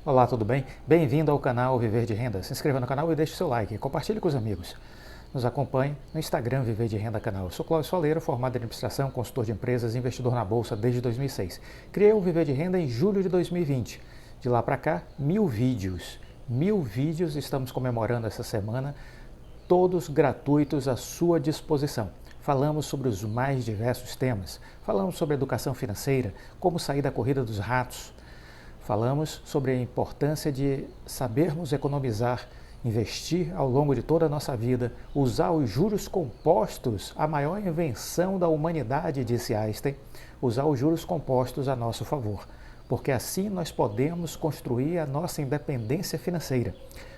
Olá, tudo bem? Bem-vindo ao canal Viver de Renda. Se inscreva no canal e deixe seu like. Compartilhe com os amigos. Nos acompanhe no Instagram Viver de Renda Canal. Eu sou Cláudio Soleiro, formado em administração, consultor de empresas e investidor na Bolsa desde 2006. Criei o Viver de Renda em julho de 2020. De lá para cá, 1000 vídeos. 1000 vídeos estamos comemorando essa semana, todos gratuitos à sua disposição. Falamos sobre os mais diversos temas. Falamos sobre educação financeira, como sair da corrida dos ratos. Falamos sobre a importância de sabermos economizar, investir ao longo de toda a nossa vida, usar os juros compostos, a maior invenção da humanidade, disse Einstein, usar os juros compostos a nosso favor, porque assim nós podemos construir a nossa independência financeira.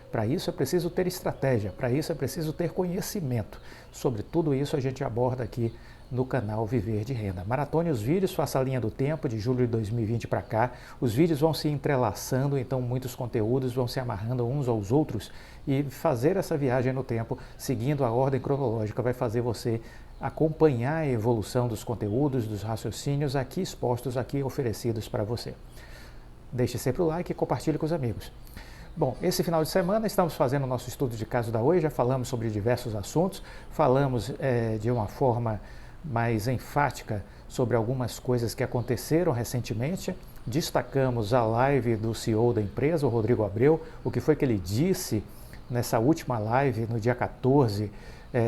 Para isso é preciso ter estratégia, para isso é preciso ter conhecimento. Sobre tudo isso a gente aborda aqui no canal Viver de Renda. Maratone os vídeos, faça a linha do tempo de julho de 2020 para cá. Os vídeos vão se entrelaçando, então muitos conteúdos vão se amarrando uns aos outros e fazer essa viagem no tempo, seguindo a ordem cronológica, vai fazer você acompanhar a evolução dos conteúdos, dos raciocínios aqui expostos, aqui oferecidos para você. Deixe sempre o like e compartilhe com os amigos. Bom, esse final de semana estamos fazendo o nosso estudo de caso da Oi, já falamos sobre diversos assuntos, falamos de uma forma mais enfática sobre algumas coisas que aconteceram recentemente, destacamos a live do CEO da empresa, o Rodrigo Abreu, o que foi que ele disse nessa última live, no dia 14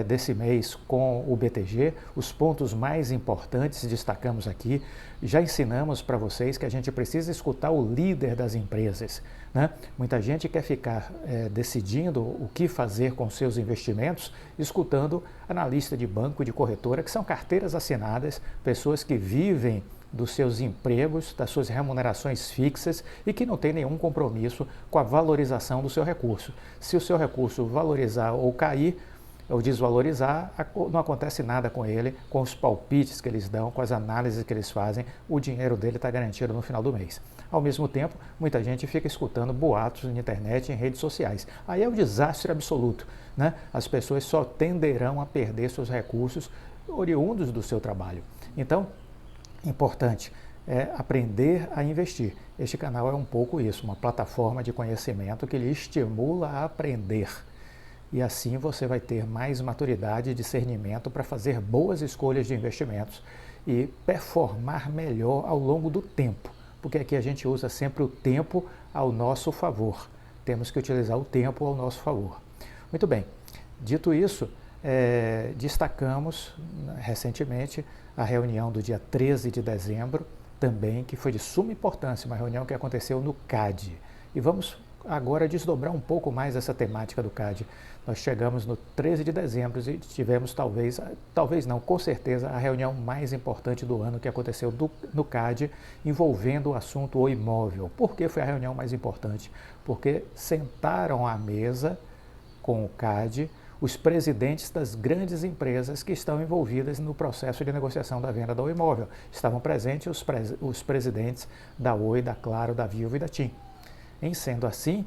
desse mês com o BTG, os pontos mais importantes destacamos aqui, já ensinamos para vocês que a gente precisa escutar o líder das empresas, né? Muita gente quer ficar decidindo o que fazer com seus investimentos, escutando analista de banco, de corretora, que são carteiras assinadas, pessoas que vivem dos seus empregos, das suas remunerações fixas e que não tem nenhum compromisso com a valorização do seu recurso. Se o seu recurso valorizar ou cair, ou desvalorizar, não acontece nada com ele, com os palpites que eles dão, com as análises que eles fazem, o dinheiro dele está garantido no final do mês. Ao mesmo tempo, muita gente fica escutando boatos na internet, em redes sociais. Aí é um desastre absoluto, né? As pessoas só tenderão a perder seus recursos oriundos do seu trabalho. Então, importante é aprender a investir. Este canal é um pouco isso, uma plataforma de conhecimento que lhe estimula a aprender. E assim você vai ter mais maturidade e discernimento para fazer boas escolhas de investimentos e performar melhor ao longo do tempo, porque aqui a gente usa sempre o tempo ao nosso favor. Temos que utilizar o tempo ao nosso favor. Muito bem, dito isso, destacamos recentemente a reunião do dia 13 de dezembro, também, que foi de suma importância, uma reunião que aconteceu no CAD. E vamos agora desdobrar um pouco mais essa temática do CAD. Nós chegamos no 13 de dezembro e tivemos talvez não, com certeza, a reunião mais importante do ano que aconteceu no CAD, envolvendo o assunto o imóvel. Por que foi a reunião mais importante? Porque sentaram à mesa com o CAD os presidentes das grandes empresas que estão envolvidas no processo de negociação da venda do imóvel. Estavam presentes os presidentes da Oi, da Claro, da Vivo e da TIM. Em sendo assim,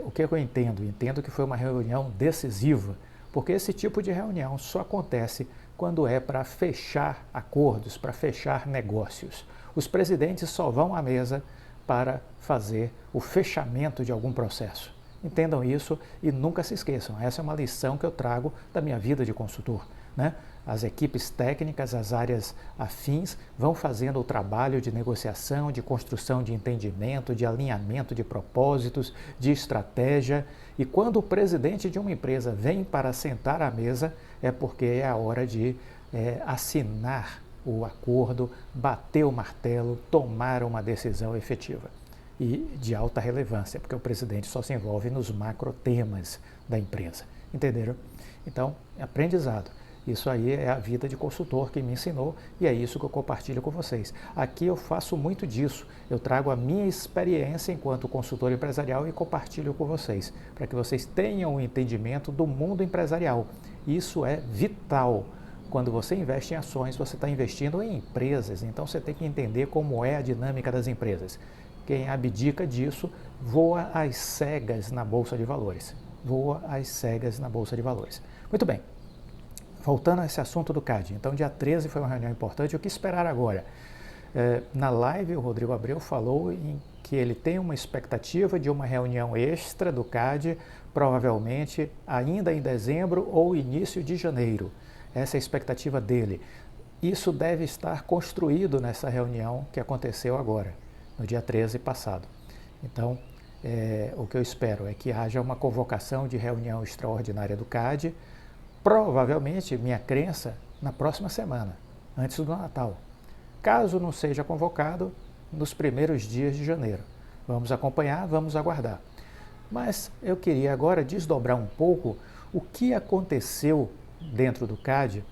o que eu entendo? Entendo que foi uma reunião decisiva, porque esse tipo de reunião só acontece quando é para fechar acordos, para fechar negócios. Os presidentes só vão à mesa para fazer o fechamento de algum processo. Entendam isso e nunca se esqueçam. Essa é uma lição que eu trago da minha vida de consultor, né? As equipes técnicas, as áreas afins vão fazendo o trabalho de negociação, de construção de entendimento, de alinhamento de propósitos, de estratégia. E quando o presidente de uma empresa vem para sentar à mesa, é porque é a hora de assinar o acordo, bater o martelo, tomar uma decisão efetiva e de alta relevância, porque o presidente só se envolve nos macrotemas da empresa. Entenderam? Então, aprendizado. Isso aí é a vida de consultor que me ensinou e é isso que eu compartilho com vocês. Aqui eu faço muito disso. Eu trago a minha experiência enquanto consultor empresarial e compartilho com vocês, para que vocês tenham um entendimento do mundo empresarial. Isso é vital. Quando você investe em ações, você está investindo em empresas, então você tem que entender como é a dinâmica das empresas. Quem abdica disso voa às cegas na Bolsa de Valores. Voa às cegas na Bolsa de Valores. Muito bem. Voltando a esse assunto do CAD, então dia 13 foi uma reunião importante, o que esperar agora? Na live o Rodrigo Abreu falou em que ele tem uma expectativa de uma reunião extra do CAD, provavelmente ainda em dezembro ou início de janeiro. Essa é a expectativa dele. Isso deve estar construído nessa reunião que aconteceu agora, no dia 13 passado. Então, o que eu espero é que haja uma convocação de reunião extraordinária do CAD, provavelmente, minha crença, na próxima semana, antes do Natal. Caso não seja convocado, nos primeiros dias de janeiro. Vamos acompanhar, vamos aguardar. Mas eu queria agora desdobrar um pouco o que aconteceu dentro do CAD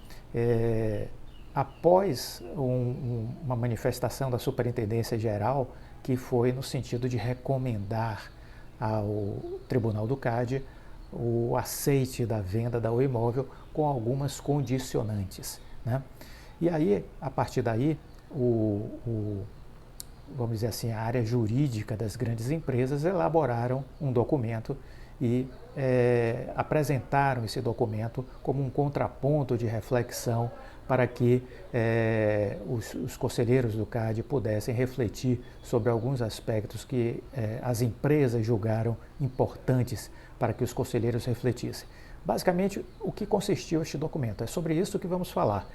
após uma manifestação da Superintendência Geral que foi no sentido de recomendar ao Tribunal do CAD o aceite da venda do imóvel com algumas condicionantes, né? E aí, a partir daí, vamos dizer assim, a área jurídica das grandes empresas elaboraram um documento e apresentaram esse documento como um contraponto de reflexão para que os conselheiros do CAD pudessem refletir sobre alguns aspectos que as empresas julgaram importantes para que os conselheiros refletissem. Basicamente, o que consistiu este documento? É sobre isso que vamos falar.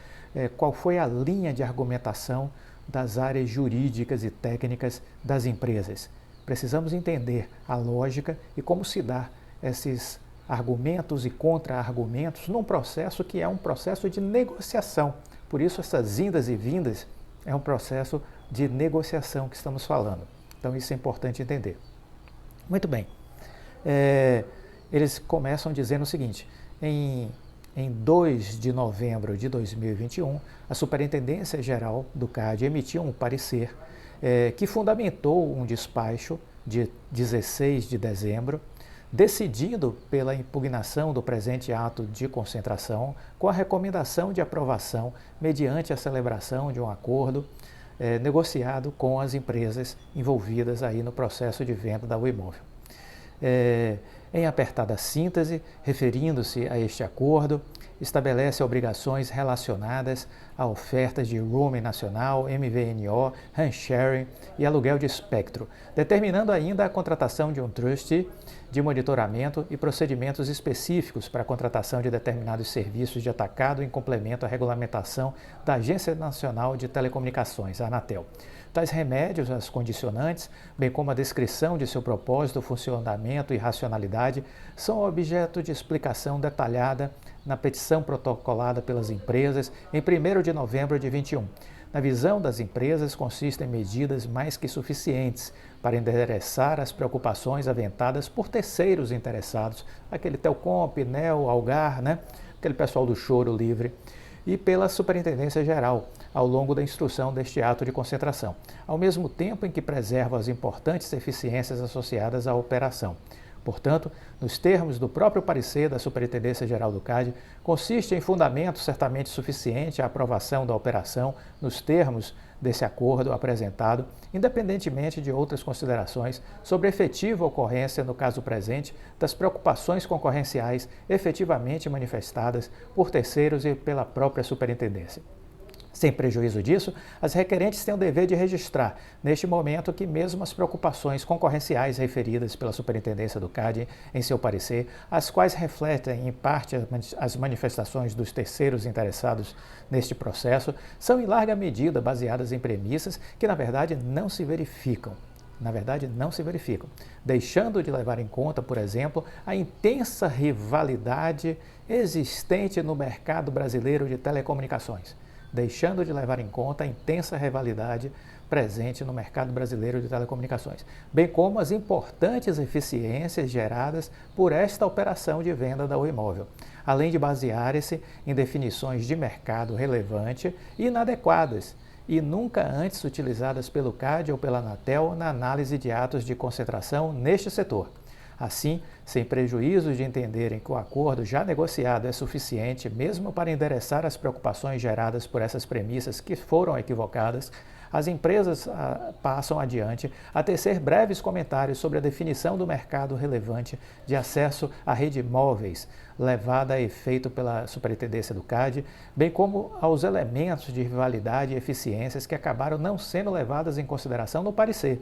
Qual foi a linha de argumentação das áreas jurídicas e técnicas das empresas? Precisamos entender a lógica e como se dá esses argumentos e contra-argumentos num processo que é um processo de negociação. Por isso, essas indas e vindas é um processo de negociação que estamos falando. Então, isso é importante entender. Muito bem. Eles começam dizendo o seguinte: em 2 de novembro de 2021, a Superintendência Geral do CAD emitiu um parecer que fundamentou um despacho de 16 de dezembro, decidindo pela impugnação do presente ato de concentração com a recomendação de aprovação mediante a celebração de um acordo negociado com as empresas envolvidas aí no processo de venda do imóvel. Em apertada síntese, referindo-se a este acordo, estabelece obrigações relacionadas a ofertas de roaming nacional, MVNO, RAN sharing e aluguel de espectro, determinando ainda a contratação de um trustee de monitoramento e procedimentos específicos para a contratação de determinados serviços de atacado em complemento à regulamentação da Agência Nacional de Telecomunicações, a Anatel. Tais remédios, as condicionantes, bem como a descrição de seu propósito, funcionamento e racionalidade, são objeto de explicação detalhada na petição protocolada pelas empresas em 1º de novembro de 2021. Na visão das empresas, consistem em medidas mais que suficientes para endereçar as preocupações aventadas por terceiros interessados, aquele Telcomp, Nel, Algar, né? Aquele pessoal do choro livre, e pela Superintendência Geral, ao longo da instrução deste ato de concentração, ao mesmo tempo em que preserva as importantes eficiências associadas à operação. Portanto, nos termos do próprio parecer da Superintendência Geral do CAD, consiste em fundamento certamente suficiente a aprovação da operação nos termos desse acordo apresentado, independentemente de outras considerações sobre a efetiva ocorrência, no caso presente, das preocupações concorrenciais efetivamente manifestadas por terceiros e pela própria Superintendência. Sem prejuízo disso, as requerentes têm o dever de registrar, neste momento, que mesmo as preocupações concorrenciais referidas pela Superintendência do CAD em seu parecer, as quais refletem, em parte, as manifestações dos terceiros interessados neste processo, são em larga medida baseadas em premissas que, na verdade, não se verificam. Deixando de levar em conta, por exemplo, a intensa rivalidade existente no mercado brasileiro de telecomunicações. Deixando de levar em conta a intensa rivalidade presente no mercado brasileiro de telecomunicações, bem como as importantes eficiências geradas por esta operação de venda do imóvel, além de basear-se em definições de mercado relevante e inadequadas e nunca antes utilizadas pelo CAD ou pela Anatel na análise de atos de concentração neste setor. Assim, sem prejuízo de entenderem que o acordo já negociado é suficiente mesmo para endereçar as preocupações geradas por essas premissas que foram equivocadas, as empresas passam adiante a tecer breves comentários sobre a definição do mercado relevante de acesso à rede móveis, levada a efeito pela Superintendência do CAD, bem como aos elementos de rivalidade e eficiências que acabaram não sendo levadas em consideração no parecer,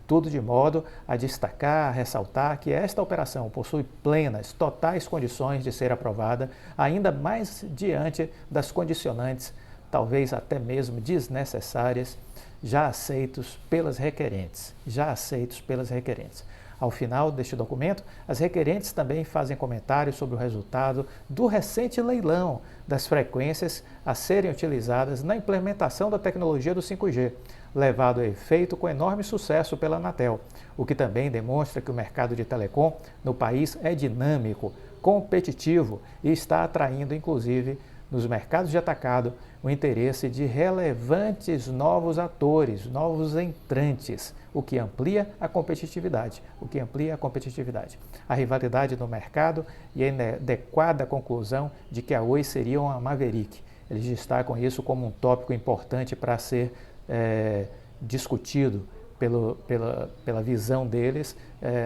tudo de modo a destacar, a ressaltar que esta operação possui plenas, totais condições de ser aprovada, ainda mais diante das condicionantes, talvez até mesmo desnecessárias, já aceitos pelas requerentes. Ao final deste documento, as requerentes também fazem comentários sobre o resultado do recente leilão das frequências a serem utilizadas na implementação da tecnologia do 5G, levado a efeito com enorme sucesso pela Anatel, o que também demonstra que o mercado de telecom no país é dinâmico, competitivo e está atraindo, inclusive, nos mercados de atacado, o interesse de relevantes novos atores, novos entrantes, o que amplia a competitividade. A rivalidade no mercado e a inadequada conclusão de que a Oi seria uma Maverick. Eles destacam isso como um tópico importante para ser discutido pela visão deles,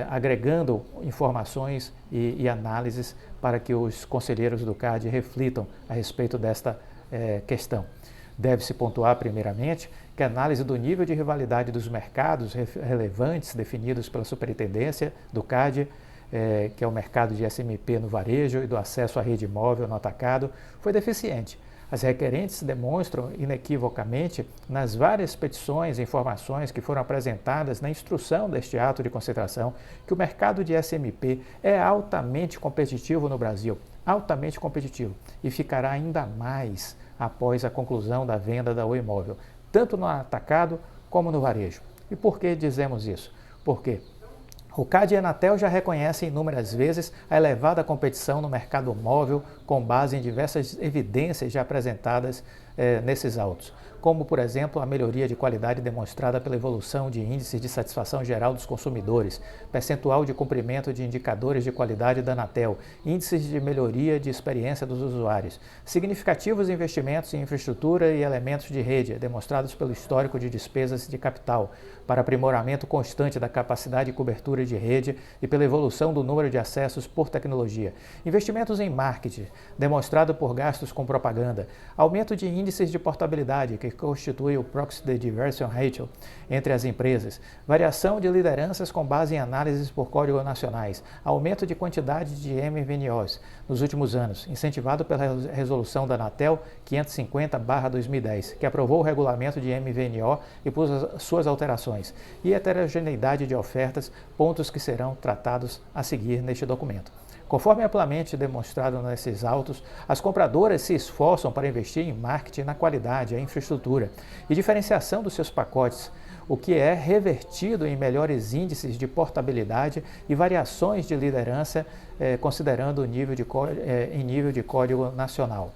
agregando informações e análises para que os conselheiros do CAD reflitam a respeito desta questão. Deve-se pontuar, primeiramente, que a análise do nível de rivalidade dos mercados relevantes definidos pela Superintendência do CAD, que é o mercado de SMP no varejo e do acesso à rede móvel no atacado, foi deficiente. As requerentes demonstram inequivocamente, nas várias petições e informações que foram apresentadas na instrução deste ato de concentração, que o mercado de SMP é altamente competitivo no Brasil, altamente competitivo, e ficará ainda mais após a conclusão da venda da Oi Móvel, tanto no atacado como no varejo. E por que dizemos isso? Porque o CAD e a Anatel já reconhecem inúmeras vezes a elevada competição no mercado móvel com base em diversas evidências já apresentadas nesses autos, como, por exemplo, a melhoria de qualidade demonstrada pela evolução de índices de satisfação geral dos consumidores, percentual de cumprimento de indicadores de qualidade da Anatel, índices de melhoria de experiência dos usuários, significativos investimentos em infraestrutura e elementos de rede, demonstrados pelo histórico de despesas de capital, para aprimoramento constante da capacidade de cobertura de rede e pela evolução do número de acessos por tecnologia, investimentos em marketing, demonstrado por gastos com propaganda, aumento de índices de portabilidade, que constitui o Proxy Diversion Ratio entre as empresas, variação de lideranças com base em análises por códigos nacionais, aumento de quantidade de MVNOs nos últimos anos, incentivado pela resolução da Anatel 550/2010, que aprovou o regulamento de MVNO e por suas alterações, e heterogeneidade de ofertas, pontos que serão tratados a seguir neste documento. Conforme amplamente demonstrado nesses autos, as compradoras se esforçam para investir em marketing na qualidade, a infraestrutura e diferenciação dos seus pacotes, o que é revertido em melhores índices de portabilidade e variações de liderança, considerando o nível em nível de código nacional.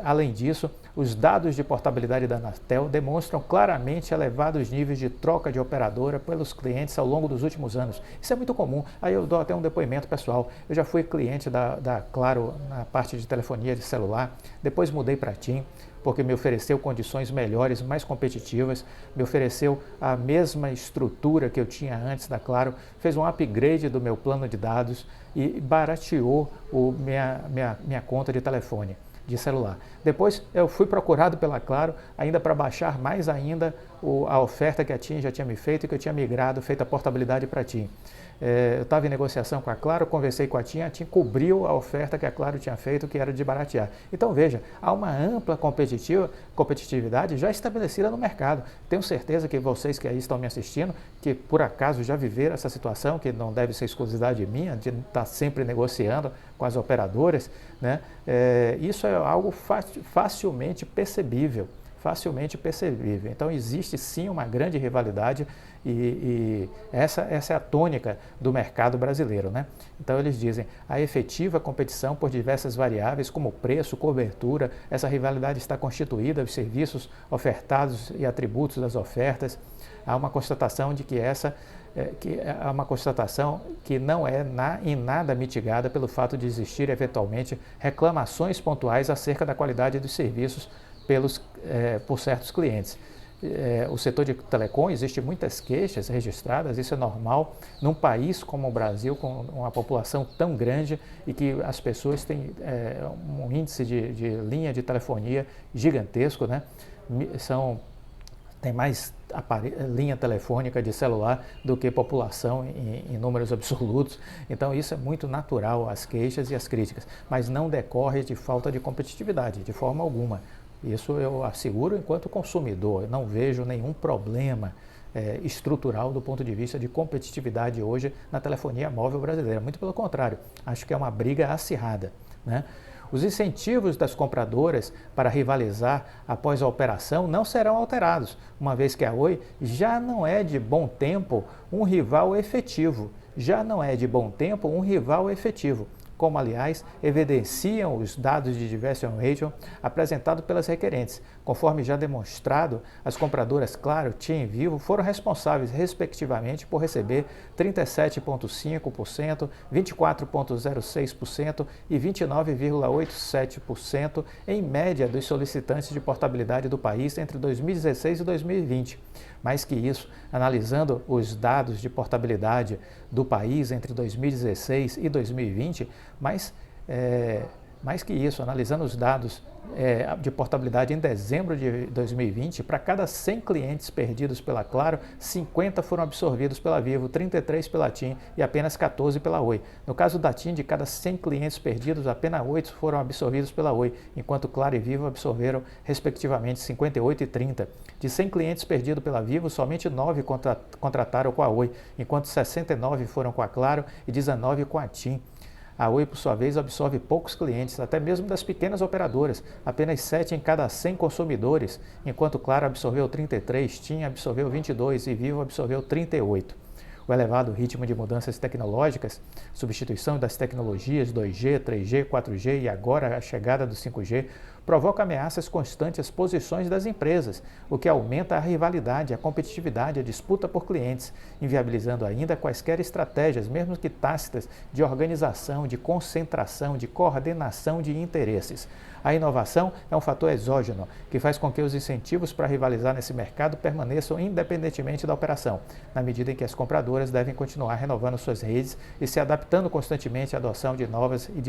Além disso, os dados de portabilidade da Anatel demonstram claramente elevados níveis de troca de operadora pelos clientes ao longo dos últimos anos. Isso é muito comum. Aí eu dou até um depoimento pessoal. Eu já fui cliente da Claro na parte de telefonia de celular, depois mudei para a TIM, porque me ofereceu condições melhores, mais competitivas, me ofereceu a mesma estrutura que eu tinha antes da Claro, fez um upgrade do meu plano de dados e barateou minha conta de telefone, de celular. Depois eu fui procurado pela Claro ainda para baixar mais ainda a oferta que a TIM já tinha me feito e que eu tinha migrado, feito a portabilidade para a TIM. Eu estava em negociação com a Claro, conversei com a TIM cobriu a oferta que a Claro tinha feito, que era de baratear. Então veja, há uma ampla competitividade já estabelecida no mercado. Tenho certeza que vocês que aí estão me assistindo, que por acaso já viveram essa situação, que não deve ser exclusividade minha, de estar sempre negociando com as operadoras, né? Isso é algo facilmente percebível. Então existe sim uma grande rivalidade e essa é a tônica do mercado brasileiro, né? Então eles dizem a efetiva competição por diversas variáveis como preço, cobertura, essa rivalidade está constituída, os serviços ofertados e atributos das ofertas. Há uma constatação de que há uma constatação que não é em nada mitigada pelo fato de existir eventualmente reclamações pontuais acerca da qualidade dos serviços por certos clientes. O setor de telecom, existem muitas queixas registradas, isso é normal num país como o Brasil, com uma população tão grande e que as pessoas têm um índice de linha de telefonia gigantesco, né? São tem mais linha telefônica de celular do que população em números absolutos. Então isso é muito natural, as queixas e as críticas, mas não decorre de falta de competitividade, de forma alguma. Isso eu asseguro enquanto consumidor, eu não vejo nenhum problema estrutural do ponto de vista de competitividade hoje na telefonia móvel brasileira. Muito pelo contrário, acho que é uma briga acirrada, né? Os incentivos das compradoras para rivalizar após a operação não serão alterados, uma vez que a Oi já não é de bom tempo um rival efetivo. Como, aliás, evidenciam os dados de Diversion Ratio apresentados pelas requerentes. Conforme já demonstrado, as compradoras Claro, TIM e Vivo foram responsáveis, respectivamente, por receber 37,5%, 24,06% e 29,87% em média dos solicitantes de portabilidade do país entre 2016 e 2020. Mais que isso, analisando os dados de portabilidade do país entre 2016 e 2020, mais que isso, analisando os dados de portabilidade em dezembro de 2020, para cada 100 clientes perdidos pela Claro, 50 foram absorvidos pela Vivo, 33 pela TIM e apenas 14 pela Oi. No caso da TIM, de cada 100 clientes perdidos, apenas 8 foram absorvidos pela Oi, enquanto Claro e Vivo absorveram, respectivamente, 58 e 30. De 100 clientes perdidos pela Vivo, somente 9 contrataram com a Oi, enquanto 69 foram com a Claro e 19 com a TIM. A Oi, por sua vez, absorve poucos clientes, até mesmo das pequenas operadoras, apenas 7 em cada 100 consumidores, enquanto Claro absorveu 33, TIM absorveu 22 e Vivo absorveu 38. O elevado ritmo de mudanças tecnológicas, substituição das tecnologias 2G, 3G, 4G e agora a chegada do 5G, provoca ameaças constantes às posições das empresas, o que aumenta a rivalidade, a competitividade, a disputa por clientes, inviabilizando ainda quaisquer estratégias, mesmo que tácitas, de organização, de concentração, de coordenação de interesses. A inovação é um fator exógeno, que faz com que os incentivos para rivalizar nesse mercado permaneçam independentemente da operação, na medida em que as compradoras devem continuar renovando suas redes e se adaptando constantemente à adoção de novas e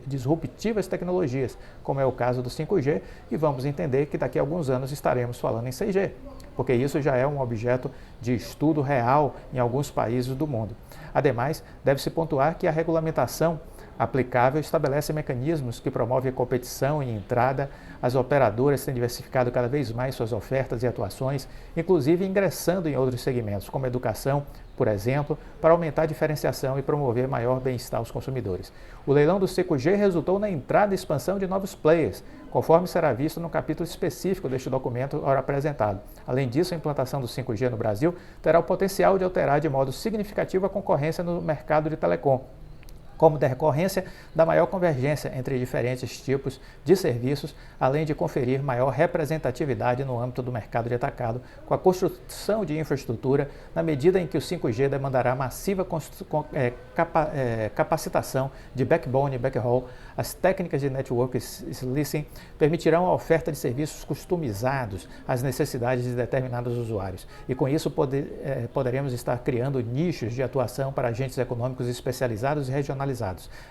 disruptivas tecnologias, como é o caso do 5G, e vamos entender que daqui a alguns anos estaremos falando em 6G, porque isso já é um objeto de estudo real em alguns países do mundo. Ademais, deve-se pontuar que a regulamentação aplicável estabelece mecanismos que promovem a competição e entrada. As operadoras têm diversificado cada vez mais suas ofertas e atuações, inclusive ingressando em outros segmentos, como educação, por exemplo, para aumentar a diferenciação e promover maior bem-estar aos consumidores. O leilão do 5G resultou na entrada e expansão de novos players, conforme será visto no capítulo específico deste documento ora apresentado. Além disso, a implantação do 5G no Brasil terá o potencial de alterar de modo significativo a concorrência no mercado de telecom, como decorrência da maior convergência entre diferentes tipos de serviços, além de conferir maior representatividade no âmbito do mercado de atacado, com a construção de infraestrutura, na medida em que o 5G demandará massiva capacitação de backbone e backhaul. As técnicas de network slicing permitirão a oferta de serviços customizados às necessidades de determinados usuários, e com isso poderemos estar criando nichos de atuação para agentes econômicos especializados e regionalizados.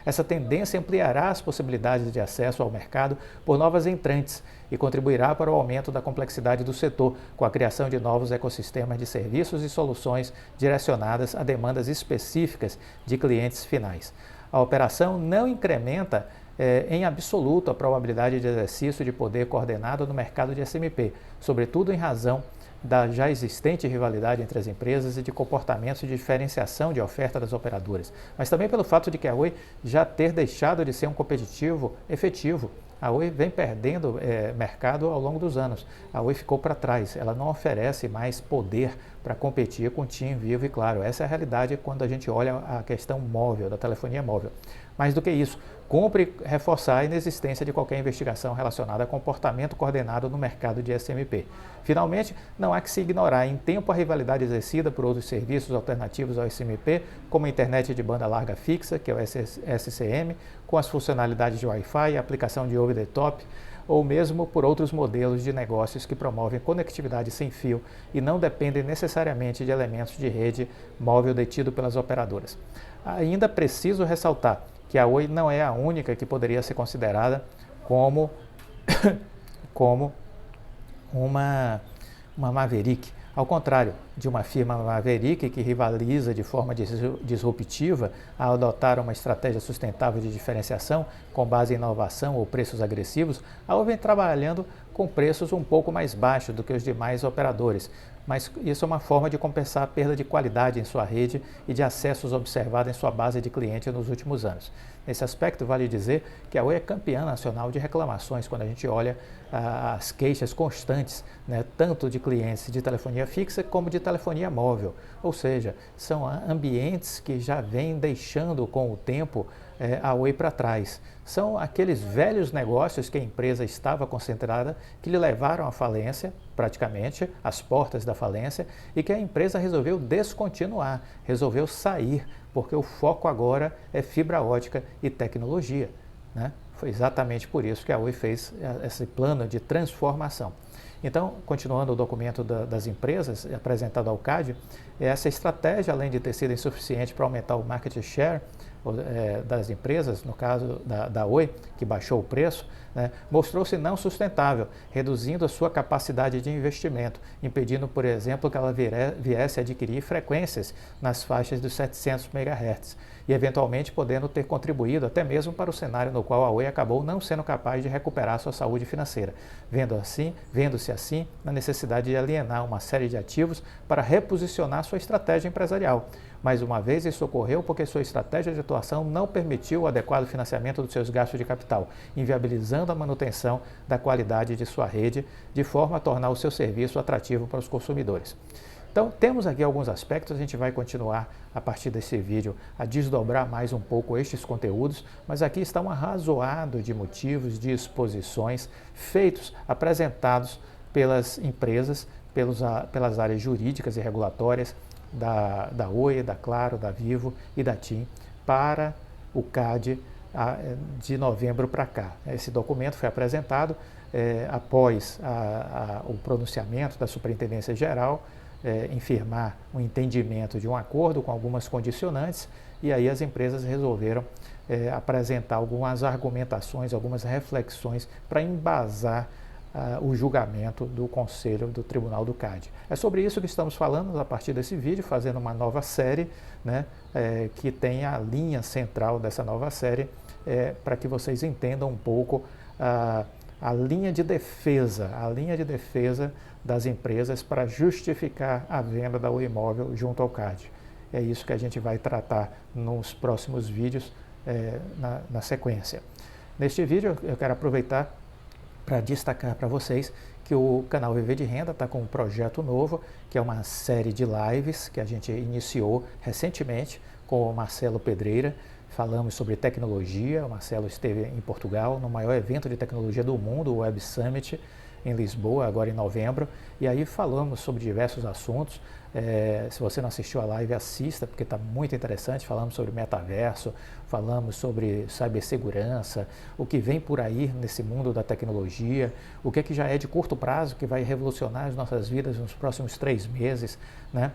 Essa tendência ampliará as possibilidades de acesso ao mercado por novas entrantes e contribuirá para o aumento da complexidade do setor, com a criação de novos ecossistemas de serviços e soluções direcionadas a demandas específicas de clientes finais. A operação não incrementa em absoluto a probabilidade de exercício de poder coordenado no mercado de SMP, sobretudo em razão da já existente rivalidade entre as empresas e de comportamentos de diferenciação de oferta das operadoras, mas também pelo fato de que a Oi já ter deixado de ser um competitivo efetivo. A Oi vem perdendo mercado ao longo dos anos. A Oi ficou para trás, ela não oferece mais poder para competir com TIM, Vivo e Claro. Essa é a realidade quando a gente olha a questão móvel, da telefonia móvel. Mais do que isso, cumpre reforçar a inexistência de qualquer investigação relacionada a comportamento coordenado no mercado de SMP. Finalmente, não há que se ignorar em tempo a rivalidade exercida por outros serviços alternativos ao SMP, como a internet de banda larga fixa, que é o SCM, com as funcionalidades de Wi-Fi e aplicação de over-the-top, ou mesmo por outros modelos de negócios que promovem conectividade sem fio e não dependem necessariamente de elementos de rede móvel detido pelas operadoras. Ainda preciso ressaltar que a Oi não é a única que poderia ser considerada como uma Maverick. Ao contrário de uma firma Maverick que rivaliza de forma disruptiva a adotar uma estratégia sustentável de diferenciação com base em inovação ou preços agressivos, a Oi vem trabalhando com preços um pouco mais baixos do que os demais operadores, mas isso é uma forma de compensar a perda de qualidade em sua rede e de acessos observada em sua base de clientes nos últimos anos. Nesse aspecto, vale dizer que a Oi é campeã nacional de reclamações quando a gente olha as queixas constantes, né, tanto de clientes de telefonia fixa como de telefonia móvel. Ou seja, são ambientes que já vêm deixando com o tempo a Oi para trás. São aqueles velhos negócios que a empresa estava concentrada que lhe levaram à falência, praticamente, às portas da falência, e que a empresa resolveu descontinuar, resolveu sair, porque o foco agora é fibra ótica e tecnologia, né? Foi exatamente por isso que a Oi fez esse plano de transformação. Então, continuando o documento das empresas apresentado ao CAD, essa estratégia, além de ter sido insuficiente para aumentar o market share das empresas, no caso da Oi, que baixou o preço, né, mostrou-se não sustentável, reduzindo a sua capacidade de investimento, impedindo, por exemplo, que ela viesse a adquirir frequências nas faixas dos 700 MHz e, eventualmente, podendo ter contribuído até mesmo para o cenário no qual a Oi acabou não sendo capaz de recuperar sua saúde financeira, vendo-se assim na necessidade de alienar uma série de ativos para reposicionar sua estratégia empresarial. Mais uma vez, isso ocorreu porque sua estratégia de atuação não permitiu o adequado financiamento dos seus gastos de capital, inviabilizando a manutenção da qualidade de sua rede, de forma a tornar o seu serviço atrativo para os consumidores. Então, temos aqui alguns aspectos, a gente vai continuar a partir desse vídeo a desdobrar mais um pouco estes conteúdos, mas aqui está um arrazoado de motivos, de exposições feitos, apresentados pelas empresas, pelas áreas jurídicas e regulatórias da Oi, da Claro, da Vivo e da TIM para o CAD de novembro para cá. Esse documento foi apresentado após o pronunciamento da Superintendência Geral, firmar um entendimento de um acordo com algumas condicionantes, e aí as empresas resolveram apresentar algumas argumentações, algumas reflexões para embasar o julgamento do Conselho do Tribunal do CAD. É sobre isso que estamos falando a partir desse vídeo, fazendo uma nova série, né, que tem a linha central dessa nova série, para que vocês entendam um pouco a linha de defesa das empresas para justificar a venda da Oi Imóvel junto ao CAD. É isso que a gente vai tratar nos próximos vídeos na sequência. Neste vídeo eu quero aproveitar para destacar para vocês que o canal Viver de Renda está com um projeto novo, que é uma série de lives que a gente iniciou recentemente com o Marcelo Pedreira. Falamos sobre tecnologia. O Marcelo esteve em Portugal no maior evento de tecnologia do mundo, o Web Summit, em Lisboa, agora em novembro, e aí falamos sobre diversos assuntos. Se você não assistiu a live, assista, porque está muito interessante. Falamos sobre metaverso, falamos sobre cibersegurança, o que vem por aí nesse mundo da tecnologia, o que já é de curto prazo, que vai revolucionar as nossas vidas nos próximos 3 meses, né?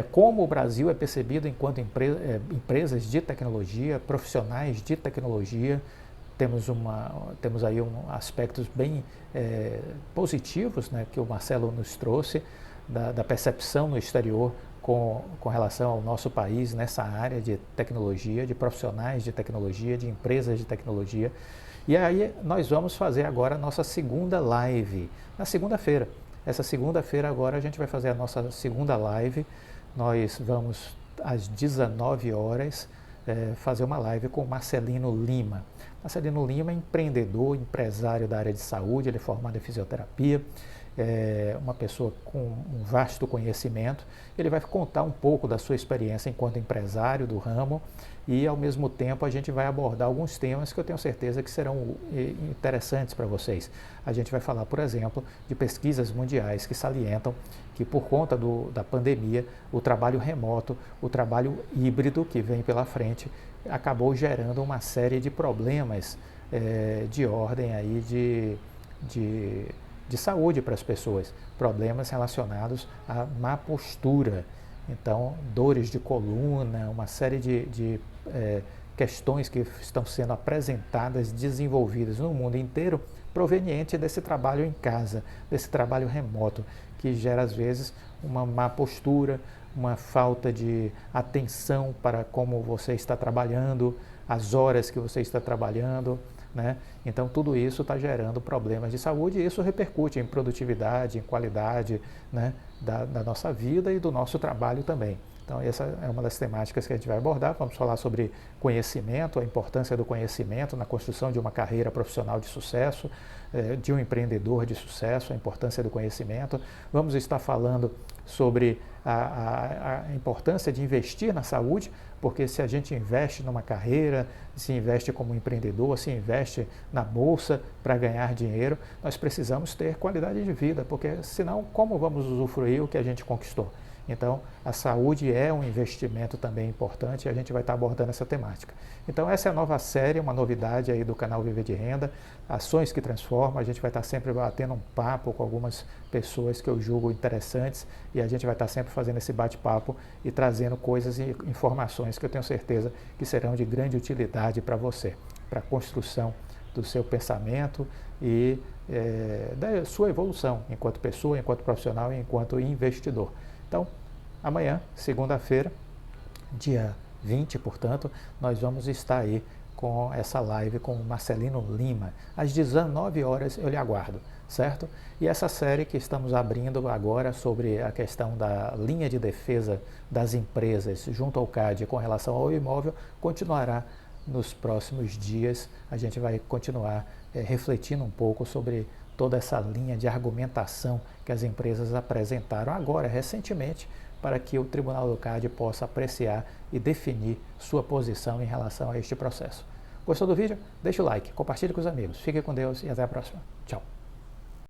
Como o Brasil é percebido enquanto empresas de tecnologia, profissionais de tecnologia. Temos aí aspectos bem positivos, né, que o Marcelo nos trouxe, da percepção no exterior com relação ao nosso país nessa área de tecnologia, de profissionais de tecnologia, de empresas de tecnologia. E aí nós vamos fazer agora a nossa segunda live, na segunda-feira. Essa segunda-feira agora a gente vai fazer a nossa segunda live. Nós vamos às 19 horas fazer uma live com Marcelino Lima. Marcelino Lima é empreendedor, empresário da área de saúde, ele é formado em fisioterapia, uma pessoa com um vasto conhecimento. Ele vai contar um pouco da sua experiência enquanto empresário do ramo e, ao mesmo tempo, a gente vai abordar alguns temas que eu tenho certeza que serão interessantes para vocês. A gente vai falar, por exemplo, de pesquisas mundiais que salientam que, por conta da pandemia, o trabalho remoto, o trabalho híbrido que vem pela frente, acabou gerando uma série de problemas de ordem aí de saúde para as pessoas, problemas relacionados à má postura, então dores de coluna, uma série de questões que estão sendo apresentadas, desenvolvidas no mundo inteiro, proveniente desse trabalho em casa, desse trabalho remoto, que gera às vezes uma má postura, uma falta de atenção para como você está trabalhando, as horas que você está trabalhando, né? Então tudo isso está gerando problemas de saúde e isso repercute em produtividade, em qualidade, né, da nossa vida e do nosso trabalho também. Então essa é uma das temáticas que a gente vai abordar. Vamos falar sobre conhecimento, a importância do conhecimento na construção de uma carreira profissional de sucesso, de um empreendedor de sucesso, a importância do conhecimento. Vamos estar falando sobre a importância de investir na saúde, porque se a gente investe numa carreira, se investe como empreendedor, se investe na bolsa para ganhar dinheiro, nós precisamos ter qualidade de vida, porque senão como vamos usufruir o que a gente conquistou? Então, a saúde é um investimento também importante e a gente vai estar abordando essa temática. Então, essa é a nova série, uma novidade aí do canal Viver de Renda, Ações que Transformam. A gente vai estar sempre batendo um papo com algumas pessoas que eu julgo interessantes e a gente vai estar sempre fazendo esse bate-papo e trazendo coisas e informações que eu tenho certeza que serão de grande utilidade para você, para a construção do seu pensamento e da sua evolução enquanto pessoa, enquanto profissional e enquanto investidor. Então, amanhã, segunda-feira, dia 20, portanto, nós vamos estar aí com essa live com o Marcelino Lima. Às 19 horas eu lhe aguardo, certo? E essa série que estamos abrindo agora sobre a questão da linha de defesa das empresas junto ao CAD com relação ao imóvel continuará nos próximos dias. A gente vai continuar refletindo um pouco sobre toda essa linha de argumentação que as empresas apresentaram agora, recentemente, para que o Tribunal do CAD possa apreciar e definir sua posição em relação a este processo. Gostou do vídeo? Deixa o like, compartilhe com os amigos. Fique com Deus e até a próxima. Tchau.